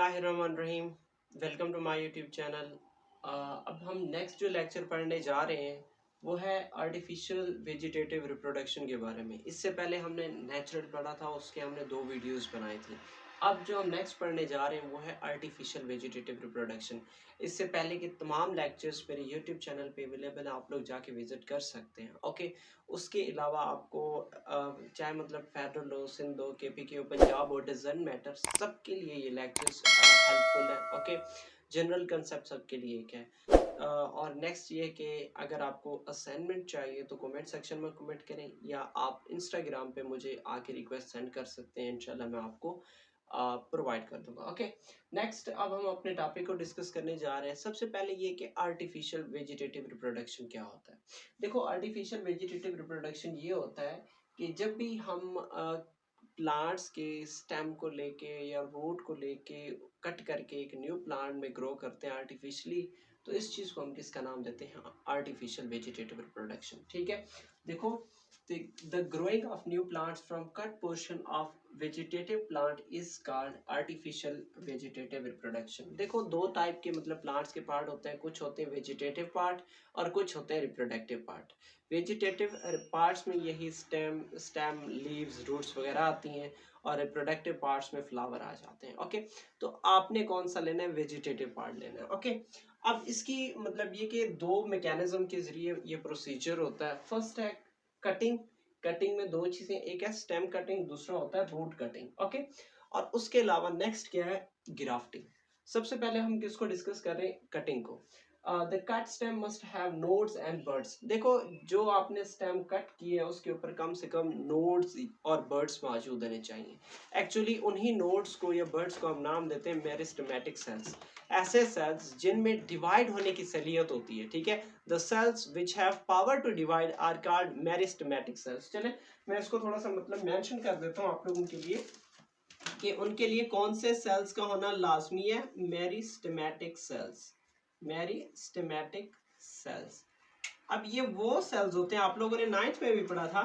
बिस्मिल्लाहिर्रहमानिर्रहीम। Welcome to my YouTube channel. अब हम नेक्स्ट जो लेक्चर पढ़ने जा रहे हैं वो है आर्टिफिशियल वेजिटेटिव रिप्रोडक्शन के बारे में। इससे पहले हमने नेचुरल पढ़ा था, उसके हमने 2 वीडियोस बनाई थी। अब जो हम नेक्स्ट पढ़ने जा रहे हैं वो है आर्टिफिशियल वेजिटेटिव रिप्रोडक्शन। इससे पहले के तमाम लेक्चर्स मेरे यूट्यूब चैनल पे अवेलेबल हैं, आप लोग जाके विजिट कर सकते हैं। ओके, उसके अलावा आपको चाहे मतलब फेडरल हो, सिंध हो, केपीके हो, पंजाब हो, डजंट मैटर, सबके लिए ये लेक्चर्स हेल्पफुल है। ओके, जनरल कंसेप्ट सबके लिए एक है। और नेक्स्ट ये कि अगर आपको असाइनमेंट चाहिए तो कमेंट सेक्शन में कमेंट करें, या आप इंस्टाग्राम पे मुझे आके रिक्वेस्ट सेंड कर सकते हैं। इंशाल्लाह मैं आपको प्रोवाइड कर दूंगा। ओके, नेक्स्ट अब हम अपने टॉपिक को डिस्कस करने जा रहे हैं। सबसे पहले ये कि आर्टिफिशियल वेजिटेटिव रिप्रोडक्शन क्या होता है। देखो, आर्टिफिशियल वेजिटेटिव रिप्रोडक्शन ये होता है कि जब भी हम प्लांट्स के स्टेम को लेके या रूट को लेके कट करके एक न्यू प्लांट में ग्रो करते हैं आर्टिफिशियली, तो इस चीज़ को हम किसका नाम देते हैं? Artificial vegetative reproduction. ठीक है, देखो, the growing of new plants from cut portion of vegetative plant is called artificial vegetative reproduction। देखो, दो टाइप के मतलब प्लांट्स के पार्ट होते हैं, कुछ होते हैं वेजिटेटिव पार्ट और कुछ होते हैं रिप्रोडक्टिव पार्ट। वेजिटेटिव पार्ट्स में यही स्टेम स्टेम लीव्स रूट्स वगैरह आती हैं, और रिप्रोडक्टिव पार्ट्स में फ्लावर आ जाते हैं। ओके, तो आपने कौन सा लेना है? वेजिटेटिव पार्ट लेना है। ओके, अब इसकी मतलब ये कि दो मैकेनिज्म के जरिए ये प्रोसीजर होता है। फर्स्ट है कटिंग। कटिंग में दो चीजें, एक है स्टेम कटिंग, दूसरा होता है रूट कटिंग। ओके, और उसके अलावा नेक्स्ट क्या है? ग्राफ्टिंग। सबसे पहले हम किसको डिस्कस कर रहे हैं? कटिंग को। The cut stem must have nodes and birds. देखो, जो आपने स्टेम कट की है उसके ऊपर कम से कम नोड्स और बर्ड्स मौजूद होने चाहिए। एक्चुअली उन्हीं नोड्स को या बर्ड्स को हम नाम देते हैं मेरिस्टेमेटिक सेल्स। ऐसे सेल्स जिनमें डिवाइड होने की सलियत होती है। ठीक है, the cells which have power to divide are called meristematic cells. चले मैं इसको थोड़ा सा मतलब मेंशन कर देता हूँ आप लोगों के लिए कि उनके लिए कौन से सेल्स का होना लाजमी है। Meristematic cells, meristematic cells. अब ये वो सेल्स होते हैं, आप लोगों ने 9th में भी पढ़ा था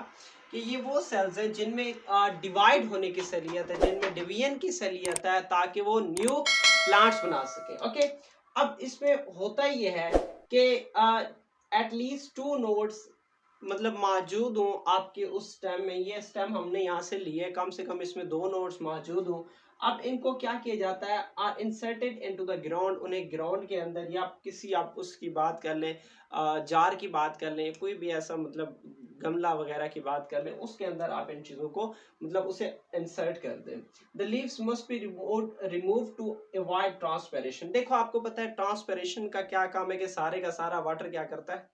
कि ये वो सेल्स हैं जिनमें डिवाइड होने की सलियत है, जिनमें डिवीजन की सलियत है, ताकि वो न्यू प्लांट्स बना सके। ओके, अब इसमें होता ये है कि एटलीस्ट 2 नोड्स मतलब मौजूद हो आपके उस स्टेम में। ये स्टेम हमने यहाँ से लिए, कम से कम इसमें 2 नोड्स मौजूद हो। अब इनको क्या किया जाता है? Are inserted into the ground. उन्हें ग्राउंड के अंदर या किसी, आप उसकी बात कर लें, जार की बात कर लें, कोई भी ऐसा मतलब गमला वगैरह की बात कर लें, उसके अंदर आप इन चीज़ों को मतलब उसे इंसर्ट कर दें। The leaves must be remove to avoid transpiration. देखो, आपको पता है ट्रांसपेरेशन का क्या काम है कि सारे का सारा वाटर क्या करता है?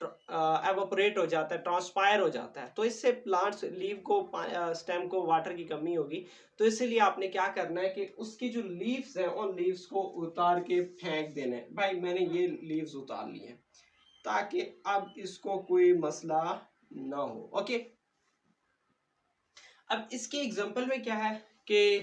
एवोपरेट हो जाता है, ट्रांसपायर हो जाता है। तो इससे प्लांट्स लीव को स्टेम को वाटर की कमी होगी। तो इसीलिए आपने क्या करना है कि उसकी जो लीव्स हैं उन लीव्स को उतार के फेंक देना है। भाई मैंने ये लीव्स उतार ली हैं ताकि अब इसको कोई मसला ना हो। ओके, अब इसके एग्जांपल में क्या है कि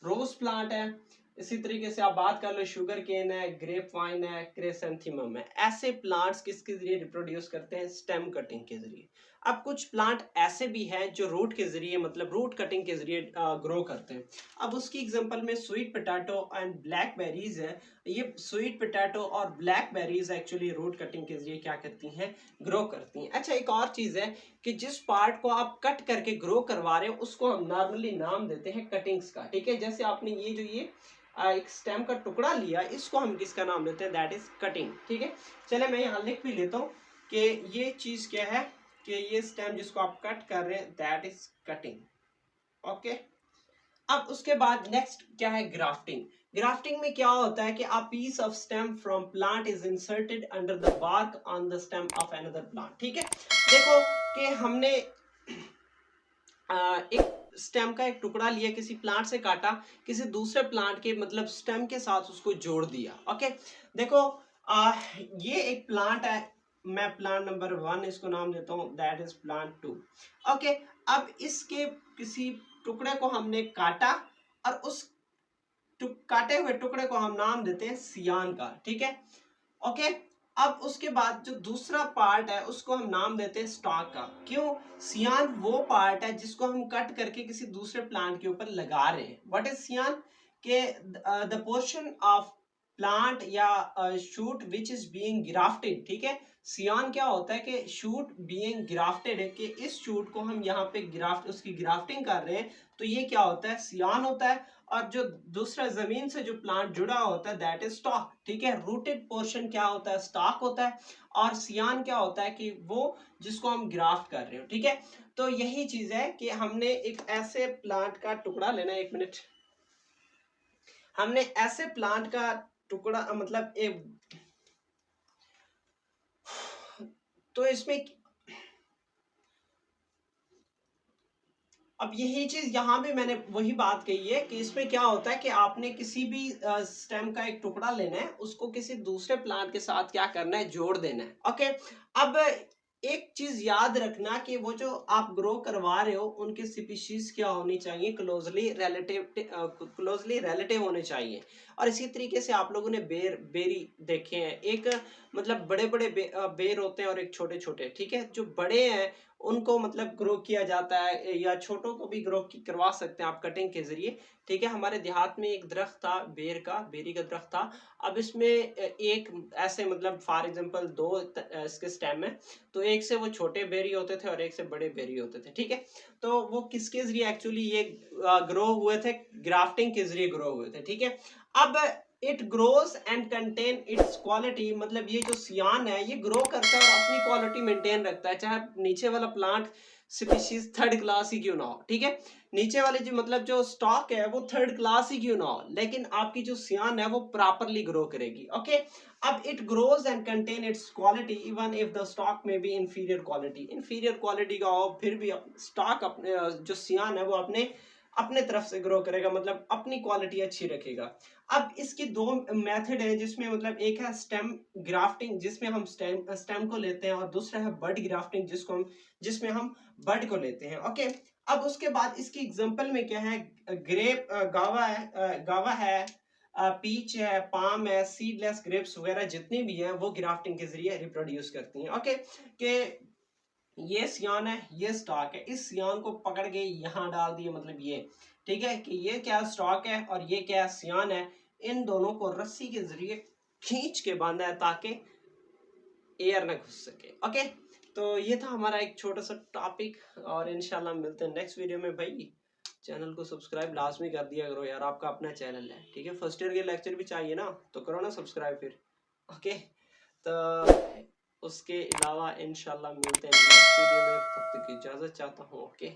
रोज प्लांट है, इसी तरीके से आप बात कर लो शुगर केन है, ग्रेप वाइन है, क्रेसेंथीमम है। ऐसे प्लांट्स किसके जरिए रिप्रोड्यूस करते हैं? स्टेम कटिंग के जरिए। अब कुछ प्लांट ऐसे भी हैं जो रूट के जरिए मतलब रूट कटिंग के जरिए ग्रो करते हैं। अब उसकी एग्जांपल में स्वीट पोटैटो एंड ब्लैकबेरीज है। ये स्वीट पोटैटो और ब्लैकबेरीज एक्चुअली रूट कटिंग के जरिए क्या करती हैं? ग्रो करती हैं। अच्छा, एक और चीज है कि जिस पार्ट को आप कट करके ग्रो करवा रहे हो उसको हम नॉर्मली नाम देते हैं कटिंग्स का। ठीक है, जैसे आपने ये जो ये एक स्टेम का टुकड़ा लिया, इसको हम किसका नाम देते हैं? That is cutting. ठीक है, चले मैं यहाँ लिख भी लेता हूँ कि ये चीज क्या है कि ये स्टेम जिसको आप कट कर रहे हैं दैट इज कटिंग। ओके, अब उसके बाद नेक्स्ट क्या है? ग्राफ्टिंग। ग्राफ्टिंग में क्या होता है कि a piece of stem from plant is inserted under the bark on the stem of another plant। ठीक है, देखो कि हमने एक स्टेम का एक टुकड़ा लिया, किसी प्लांट से काटा, किसी दूसरे प्लांट के मतलब स्टेम के साथ उसको जोड़ दिया। ओके, देखो ये एक प्लांट है, मैं प्लांट नंबर 1 इसको नाम देता हूँ, दैट इज प्लांट 2। ओके, अब इसके किसी टुकड़े को हमने काटा और उस काटे हुए टुकड़े को हम नाम देते हैं सियान का। ठीक है, ओके, अब उसके बाद जो दूसरा पार्ट है उसको हम नाम देते हैं स्टॉक का। क्यों? सियान वो पार्ट है जिसको हम कट करके किसी दूसरे प्लांट के ऊपर लगा रहे हैं। व्हाट इज सियान? कि द पोर्शन ऑफ प्लांट या shoot which is being grafted, ठीक है। सियान क्या होता है कि शूट बीइंग ग्राफ्टेड है, कि इस शूट को हम यहाँ पे ग्राफ्ट उसकी ग्राफ्टिंग कर रहे हैं, तो ये क्या होता है, सियान होता है। और जो दूसरा जमीन से जो प्लांट जुड़ा होता है दैट इज स्टॉक, ठीक है। रूटेड पोर्शन क्या होता है, स्टॉक होता है। और सियान क्या होता है कि वो जिसको हम ग्राफ्ट कर रहे हो, ठीक है। तो यही चीज है कि हमने एक ऐसे प्लांट का टुकड़ा लेना है, एक मिनट, हमने ऐसे प्लांट का टुकड़ा मतलब एक, तो इसमें अब यही चीज यहाँ भी मैंने वही बात कही है कि इसमें क्या होता है कि आपने किसी भी स्टेम का एक टुकड़ा लेना है, उसको किसी दूसरे प्लांट के साथ क्या करना है, जोड़ देना है। ओके, अब एक चीज याद रखना कि वो जो आप ग्रो करवा रहे हो उनकी स्पीशीज क्या होनी चाहिए, क्लोजली रिलेटिव होने चाहिए। और इसी तरीके से आप लोगों ने बेरी देखे हैं, एक मतलब बड़े बड़े बेर होते हैं और एक छोटे छोटे, ठीक है। जो बड़े हैं उनको मतलब ग्रो किया जाता है, या छोटों को भी ग्रो करवा सकते हैं आप कटिंग के जरिए, ठीक है। हमारे देहात में एक दरख्त था बेरी का दरख्त था। अब इसमें एक ऐसे मतलब फॉर एग्जांपल दो इसके स्टेम है, तो एक से वो छोटे बेरी होते थे और एक से बड़े बेरी होते थे, ठीक है। तो वो किसके जरिए एक्चुअली ये ग्रो हुए थे, ग्राफ्टिंग के जरिए ग्रो हुए थे, ठीक है। अब it grows and contain its quality, मतलब ये जो सियान है ये ग्रो करता है और अपनी क्वालिटी मेंटेन रखता है, चाहे नीचे वाला प्लांट स्पीशीज थर्ड क्लास ही क्यों ना हो, ठीक है। नीचे वाले जो मतलब जो स्टॉक है वो थर्ड क्लास ही क्यों ना हो, लेकिन आपकी जो सियान है वो प्रॉपरली ग्रो करेगी। ओके, अब it grows and contain its quality even if the stock में बी इंफीरियर क्वालिटी का हो, फिर भी स्टॉक अपने जो सियान है वो अपने अपने तरफ से ग्रो करेगा, मतलब अपनी क्वालिटी अच्छी रखेगा। अब इसकी दो मेथड है, जिसमें मतलब एक है स्टेम ग्राफ्टिंग जिसमें हम स्टेम को लेते हैं, और दूसरा है बड ग्राफ्टिंग जिसमें हम बड को लेते हैं। ओके, अब उसके बाद इसकी एग्जांपल में क्या है, ग्रेप गावा है, पीच है, पाम है, सीडलेस ग्रेप्स वगैरह जितनी भी हैं वो ग्राफ्टिंग के जरिए रिप्रोड्यूस करती हैं। ओके, कि ये सियान है, ये स्टॉक है, इस सियान को पकड़ के यहाँ डाल दिए, मतलब ये, ठीक है, कि ये क्या स्टॉक है और ये क्या सियान है, इन दोनों को रस्सी के जरिए खींच के बांधा है ताकि एयर ना घुस सके। ओके, तो ये था हमारा एक छोटा सा टॉपिक, और इंशाल्लाह मिलते हैं नेक्स्ट वीडियो में। भाई चैनल को सब्सक्राइब लाजमी कर दिया करो यार, आपका अपना चैनल है, ठीक है। फर्स्ट ईयर के लेक्चर भी चाहिए ना, तो करो ना सब्सक्राइब फिर। ओके, तो उसके अलावा इंशाल्लाह मिलते हैं नेक्स्ट वीडियो में, तब तक की इजाज़त चाहता हूँ। ओके।